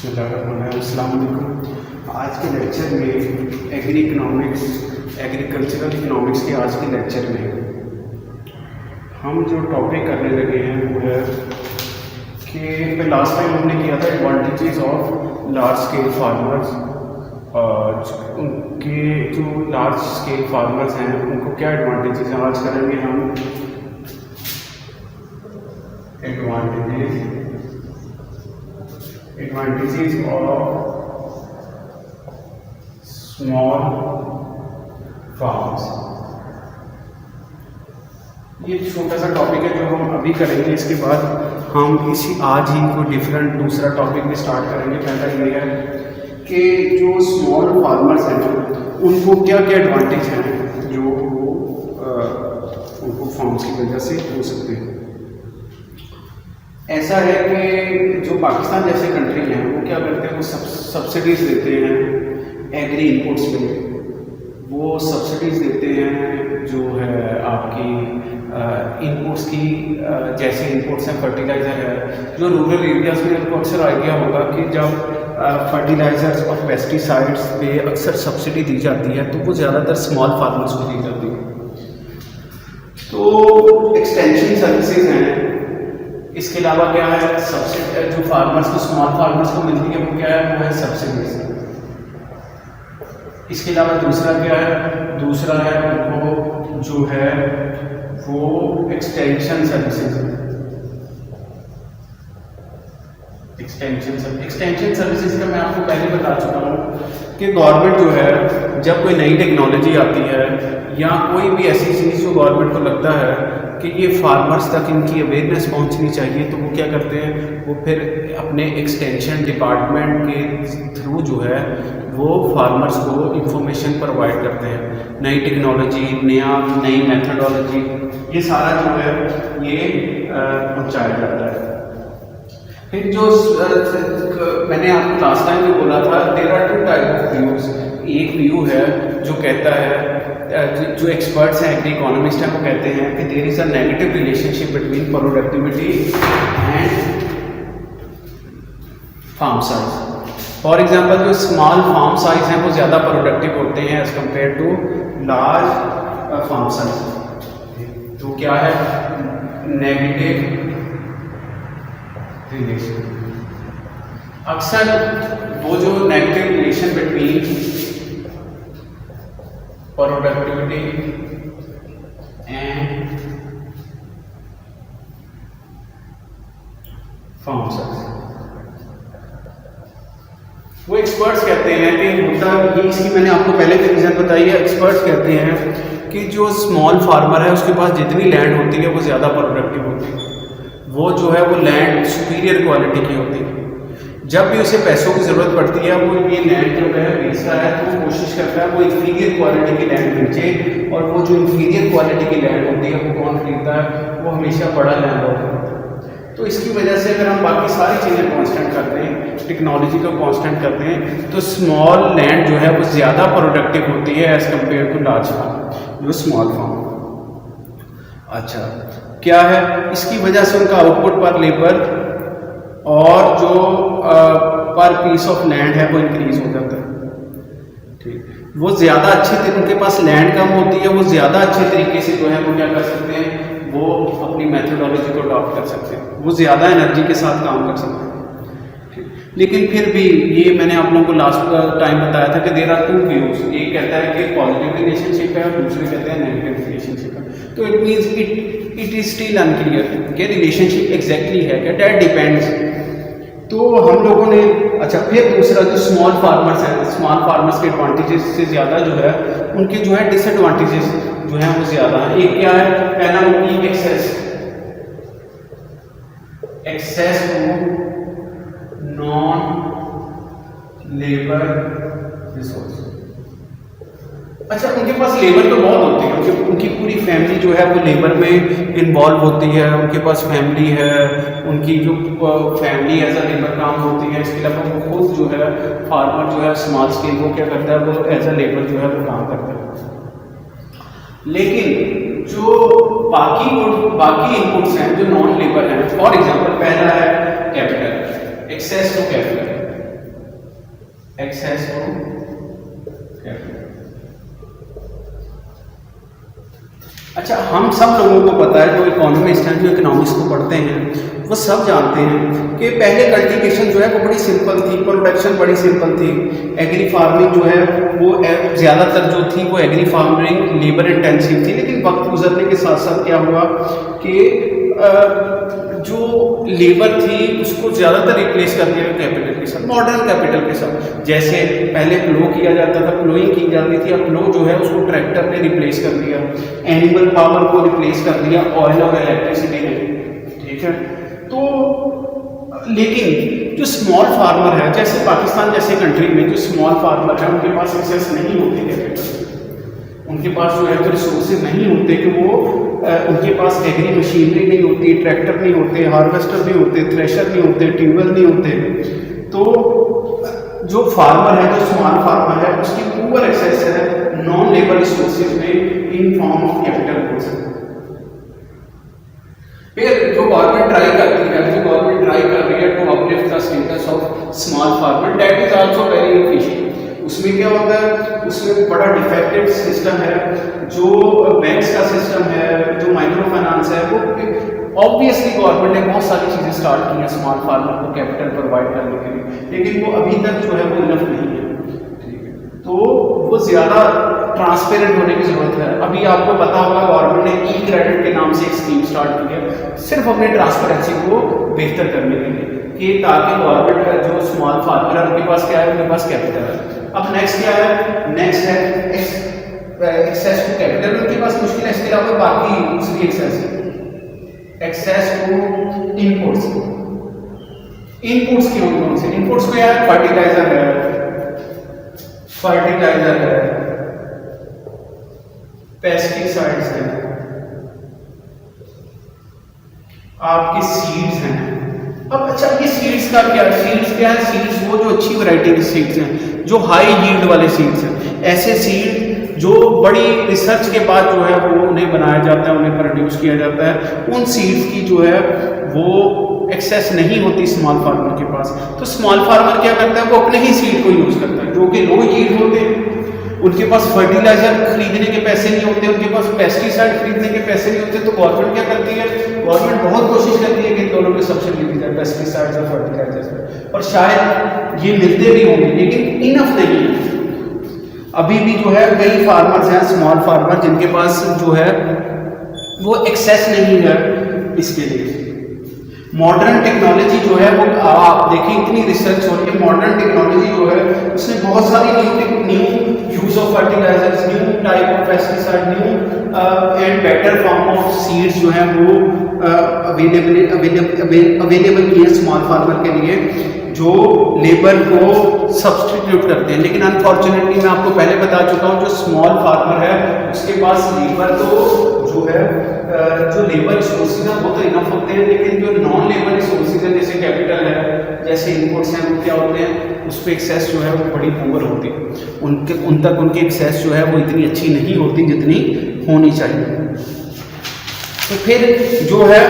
अस्सलाम वालेकुम। आज के लेक्चर में एग्रीकल्चरल इकोनॉमिक्स के आज के लेक्चर में हम जो टॉपिक करने लगे हैं वो है कि लास्ट टाइम हमने किया था advantages of large scale farmers. उनके जो लार्ज स्केल फार्मर्स हैं उनको क्या एडवांटेजेस हैं। आज करेंगे हम एडवांटेजेस ऑफ स्मॉल फार्म्स। ये छोटा सा टॉपिक है जो हम अभी करेंगे। इसके बाद हम आज ही कोई डिफरेंट दूसरा टॉपिक भी स्टार्ट करेंगे। पहला ये है कि जो स्मॉल फार्मर्स हैं उनको क्या क्या एडवांटेज हैं जो उनको फार्म्स की वजह से हो सकते हैं। ऐसा है कि जो पाकिस्तान जैसे कंट्री हैं वो क्या करते हैं, वो सब्सिडीज देते हैं एग्री इनपुट्स पे। वो सब्सिडीज देते हैं जो है आपकी इनपुट्स की, जैसे इनपुट्स हैं फर्टिलाइज़र है। जो रूरल एरियाज़ में उनको अक्सर आइडिया होगा कि जब फर्टिलाइज़र्स और पेस्टिसाइड्स पे अक्सर सब्सिडी दी जाती है तो वो ज़्यादातर स्मॉल फार्मर्स को दी जाती है। तो एक्सटेंशन सर्विसेज हैं। इसके अलावा क्या है, सब्सिडी जो फार्मर्स को स्मॉल फार्मर्स को मिलती है वो क्या है, वो है सब्सिडीज। इसके अलावा दूसरा क्या है, दूसरा है उनको जो है वो एक्सटेंशन सर्विसेज। एक्सटेंशन सर्विसेज का मैं आपको पहले बता चुका हूँ कि गवर्नमेंट जो है जब कोई नई टेक्नोलॉजी आती है या कोई भी ऐसी चीज़ जो गवर्नमेंट को लगता है कि ये फार्मर्स तक इनकी अवेयरनेस पहुंचनी चाहिए, तो वो क्या करते हैं, वो फिर अपने एक्सटेंशन डिपार्टमेंट के थ्रू जो है वो फार्मर्स को इंफॉर्मेशन प्रोवाइड करते हैं। नई टेक्नोलॉजी, नई मेथडोलॉजी, ये सारा जो है ये पहुँचाया जाता है। फिर जो मैंने आपको लास्ट टाइम भी बोला था, there are two type of views. एक व्यू है जो कहता है, जो एक्सपर्ट्स हैं, एग्री इकोनॉमिस्ट हैं, वो कहते हैं कि there is a negative relationship between productivity and farm size. For example जो स्मॉल फार्म साइज हैं वो ज़्यादा प्रोडक्टिव होते हैं as compared to large farm size. तो क्या है, नेगेटिव रिलेशन। अक्सर वो जो negative relation between productivity and farm size, वो एक्सपर्ट्स कहते हैं कि होता ये, इसकी मैंने आपको पहले भी रीजन बताई है। एक्सपर्ट्स कहते हैं कि जो स्मॉल फार्मर है उसके पास जितनी लैंड होती है वो ज़्यादा प्रोडक्टिव होती है। वो जो है वो लैंड सुपीरियर क्वालिटी की होती है। जब भी उसे पैसों की ज़रूरत पड़ती है वो ये लैंड जो है बेचता है तो वो कोशिश करता है वो इंफीरियर क्वालिटी की लैंड बेचे। और वो जो इंफीरियर क्वालिटी की लैंड होती है वो कौन खरीदता है, वो हमेशा बड़ा लैंड होता है। तो इसकी वजह से अगर हम बाकी सारी चीज़ें कांस्टेंट करते हैं, टेक्नोलॉजी को कांस्टेंट करते हैं, तो स्मॉल लैंड जो है वो ज़्यादा प्रोडक्टिव होती है as compared to large farm, जो स्मॉल फार्म। अच्छा, क्या है, इसकी वजह से उनका आउटपुट पर लेबर और जो पर पीस ऑफ लैंड है वो इंक्रीज हो जाता है। ठीक, वो ज़्यादा अच्छे, उनके पास लैंड कम होती है, वो ज़्यादा अच्छे तरीके से जो है वो क्या कर सकते हैं, वो अपनी मेथोडोलॉजी को अडॉप्ट कर सकते हैं, वो ज़्यादा एनर्जी के साथ काम कर सकते हैं। ठीक, लेकिन फिर भी ये मैंने आप लोगों को लास्ट टाइम बताया था कि देयर आर टू व्यूज। एक कहता है कि पॉजिटिव रिलेशनशिप है और दूसरे कहते हैं नेगेटिव रिलेशनशिप है। तो it means it is still unclear कि रिलेशनशिप एग्जैक्टली है क्या, डेट डिपेंड्स। तो हम लोगों ने, अच्छा, फिर दूसरा जो स्मॉल फार्मर्स हैं, स्मॉल फार्मर्स के एडवांटेजेस से ज़्यादा जो है उनके जो है डिसएडवांटेजेस जो हैं वो ज़्यादा हैं। एक क्या है, पहला उनकी access to non labour resource. अच्छा, उनके पास लेबर तो बहुत होती है, उनकी पूरी फैमिली जो है वो लेबर में इन्वॉल्व होती है। उनके पास फैमिली है, उनकी जो फैमिली एज अ लेबर काम होती है। इसके अलावा वो खुद जो है फार्मर जो है स्मॉल स्केल वो क्या करता है, वो एज अ लेबर जो है वो काम करता है। लेकिन जो बाकी इनपुट्स हैं जो नॉन लेबर हैं, फॉर एग्जांपल पहला है capital, access to capital. Access to capital. अच्छा, हम सब लोगों को पता है, जो इकोनॉमिस्ट हैं, जो इकोनॉमिक्स को पढ़ते हैं, वो सब जानते हैं कि पहले कल्टीवेशन जो है वो बड़ी सिंपल थी, प्रोडक्शन बड़ी सिंपल थी। एग्री फार्मिंग जो है वो ज़्यादातर जो थी वो एग्री फार्मिंग लेबर इंटेंसिव थी। लेकिन वक्त गुजरने के साथ साथ क्या हुआ कि जो लेबर थी उसको ज़्यादातर रिप्लेस कर दिया कैपिटल के साथ, मॉडर्न कैपिटल के साथ। जैसे पहले प्लो किया जाता था, प्लोइंग की जाती थी, अब प्लो जो है उसको ट्रैक्टर ने रिप्लेस कर दिया, एनिमल पावर को रिप्लेस कर दिया ऑयल और इलेक्ट्रिसिटी ने। ठीक है, तो लेकिन जो स्मॉल फार्मर है, जैसे पाकिस्तान जैसे कंट्री में जो स्मॉल फार्मर है, उनके पास एक्सेस नहीं होती कैपिटल, उनके पास जो है वो रिसोर्सेज नहीं होते कि वो उनके पास एग्री मशीनरी नहीं होती, ट्रैक्टर नहीं होते, हार्वेस्टर नहीं होते, थ्रेशर नहीं होते, ट्यूबवेल नहीं होते। तो जो फार्मर है, जो स्मॉल फार्मर है, उसकी पुअर एक्सेस है नॉन लेबर रिसोर्सेज में in form of capital goods. फिर जो गवर्नमेंट ट्राई करती है, जो गवर्नमेंट ट्राई कर रही है to uplift the status of small farmer, that is also very efficient. उसमें क्या होता है, उसमें बड़ा डिफेक्टिव सिस्टम है, जो बैंक्स का सिस्टम है, जो माइक्रो फाइनेंस है, वो ऑब्वियसली गवर्नमेंट ने बहुत सारी चीज़ें स्टार्ट की हैं स्मॉल फार्मर को कैपिटल प्रोवाइड करने के लिए, लेकिन वो अभी तक जो है वो इनफ नहीं है। ठीक है, तो वो ज़्यादा ट्रांसपेरेंट होने की ज़रूरत है। अभी आपको पता होगा गवर्नमेंट ने ई क्रेडिट के नाम से एक स्कीम स्टार्ट की है, सिर्फ अपने ट्रांसपेरेंसी को बेहतर करने के लिए, कि ताकि गवर्नमेंट का जो स्मॉल फार्मर है उनके पास क्या है, उनके पास कैपिटल है। अब नेक्स्ट क्या है, नेक्स्ट है एक्सेस टू कैपिटल। उनके पास मुश्किल है, इसके अलावा बाकी दूसरी एक्सेस है, एक्सेस टू इनपुट्स। इनपुट्स क्यों, कौन से इनपुट्स क्या है, फर्टिलाइजर है, पेस्टिसाइड्स है, आपकी सीड्स हैं। अब अच्छा, ये सीड्स का क्या है, सीड्स क्या है, सीड्स वो जो अच्छी वैरायटी के सीड्स हैं, जो हाई यील्ड वाले सीड्स हैं, ऐसे सीड जो बड़ी रिसर्च के बाद जो है वो उन्हें बनाया जाता है, उन्हें प्रोड्यूस किया जाता है, उन सीड्स की जो है वो एक्सेस नहीं होती स्मॉल फार्मर के पास। तो स्मॉल फार्मर क्या करता है, वो अपने ही सीड को यूज करता है, जो कि लो यील्ड होते हैं। उनके पास फर्टिलाइजर खरीदने के पैसे नहीं होते, उनके पास पेस्टिसाइड खरीदने के पैसे नहीं होते। तो गवर्नमेंट क्या करती है, गवर्नमेंट बहुत कोशिश करती है कि इन दोनों में सब्सिडी दी जाए, पेस्टिसाइड्स और फर्टिलाइजर्स, और शायद ये मिलते भी होंगे, लेकिन इनफ नहीं है। अभी भी जो है कई फार्मर्स हैं, स्मॉल फार्मर, जिनके पास जो है वो एक्सेस नहीं है इसके लिए। मॉडर्न टेक्नोलॉजी जो है वो आप देखिए, इतनी रिसर्च हो रही है, मॉडर्न टेक्नोलॉजी जो है उसने बहुत सारी new use of fertilisers, new type of pesticide, new and better form of seeds जो है वो अवेलेबल किए स्मॉल फार्मर के लिए, जो लेबर को सब्सटीट्यूट करते हैं। लेकिन अनफॉर्चुनेटली मैं आपको पहले बता चुका हूँ, जो स्मॉल फार्मर है उसके पास लेबर तो जो है, जो लेबर रिसोर्सेज हैं वो तो इनफ होते हैं, लेकिन जो नॉन लेबर रिसोर्सेज हैं, जैसे कैपिटल है, जैसे इनपुट्स हैं, वो क्या होते हैं, उस पर एक्सेस जो है वो बड़ी पुअर होती है, उन तक उनकी एक्सेस जो है वो इतनी अच्छी नहीं होती जितनी होनी चाहिए। तो फिर जो है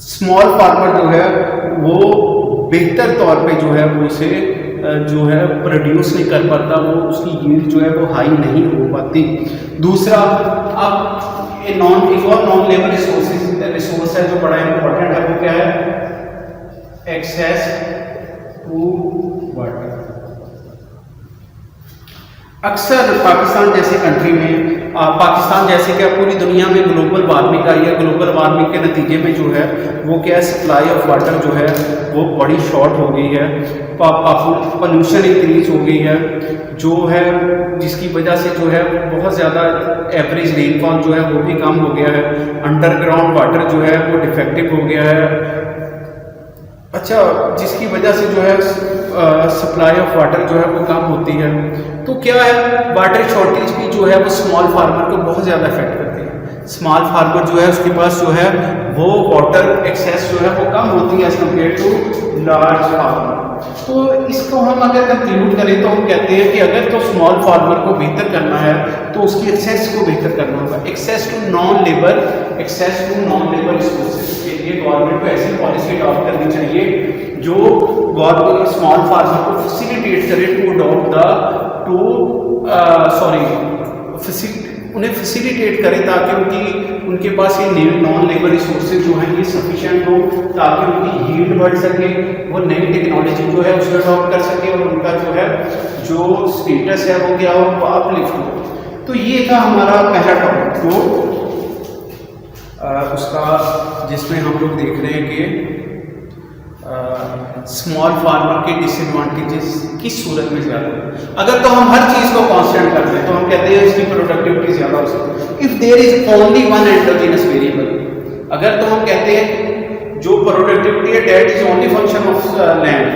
स्मॉल फार्मर जो है वो बेहतर तौर पे जो है वो उसे जो है प्रोड्यूस नहीं कर पाता, वो उसकी यील्ड जो है वो हाई नहीं हो पाती। दूसरा, अब एक और नॉन लेबर रिसोर्स है जो बड़ा इंपॉर्टेंट है, वो क्या है, एक्सेस टू वाटर। अक्सर पाकिस्तान जैसे कंट्री में, पाकिस्तान जैसे क्या पूरी दुनिया में ग्लोबल वार्मिंग आई है, ग्लोबल वार्मिंग के नतीजे में जो है वो क्या है, सप्लाई ऑफ वाटर जो है वो बड़ी शॉर्ट हो गई है, पोल्यूशन इंक्रीज हो गई है, जो है जिसकी वजह से जो है बहुत ज़्यादा एवरेज रेनफॉल जो है वो भी कम हो गया है, अंडरग्राउंड वाटर जो है वो डिफेक्टिव हो गया है। अच्छा, जिसकी वजह से जो है सप्लाई ऑफ वाटर जो है वो कम होती है। तो क्या है, वाटर शॉर्टेज भी जो है वो स्मॉल फार्मर को बहुत ज़्यादा इफेक्ट करती है। स्मॉल फार्मर जो है उसके पास जो है वो वाटर एक्सेस जो है वो कम होती है as compare to large farmer. तो इसको हम अगर कंक्लूड करें तो हम कहते हैं कि अगर तो स्मॉल फार्मर को बेहतर करना है तो उसकी एक्सेस को बेहतर करना होगा। Access to non labour resources के लिए गवर्नमेंट को ऐसी पॉलिसी अडॉप्ट करनी चाहिए जो गवर्नमेंट स्मॉल फार्मर को फैसिलिटेट करे टू अडॉप्ट उन्हें फैसिलिटेट करें ताकि उनके पास ये नॉन लेबर रिसोर्सेज जो हैं ये सफिशिएंट हो, ताकि उनकी यील्ड बढ़ सके, वो नई टेक्नोलॉजी जो है उसको अडॉप्ट कर सके और उनका जो है जो स्टेटस है वो क्या हो, अपलिफ्ट हो। तो ये था हमारा पहला टॉपिक जो उसका जिसमें हम लोग देख रहे हैं कि स्मॉल फार्मर के डिसएडवांटेजेस किस सूरत में ज़्यादा है। अगर तो हम हर चीज़ को कांस्टेंट करते हैं तो हम कहते हैं इसकी प्रोडक्टिविटी ज़्यादा हो सकती है। If there is only one endogenous variable, अगर तो हम कहते हैं जो प्रोडक्टिविटी है that is only function of land,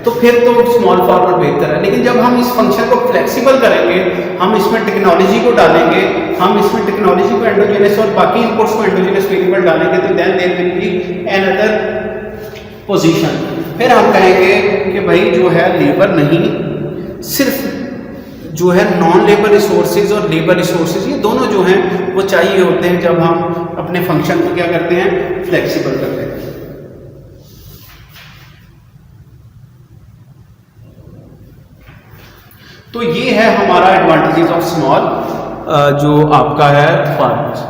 तो फिर तो स्मॉल फार्मर बेहतर है। लेकिन जब हम इस फंक्शन को फ्लेक्सिबल करेंगे, हम इसमें टेक्नोलॉजी को डालेंगे, हम इसमें टेक्नोलॉजी को एंडोजेनस और बाकी इनपुट्स को एंडोजेनस वेरिएबल डालेंगे, तो then there will be another position. फिर हम कहेंगे कि भाई जो है लेबर नहीं, सिर्फ जो है नॉन लेबर रिसोर्सेज और लेबर रिसोर्सेज ये दोनों जो हैं वो चाहिए होते हैं जब हम अपने फंक्शन को क्या करते हैं, फ्लेक्सिबल करते हैं। तो ये है हमारा एडवांटेजेस ऑफ स्मॉल जो आपका है फार्मर्स।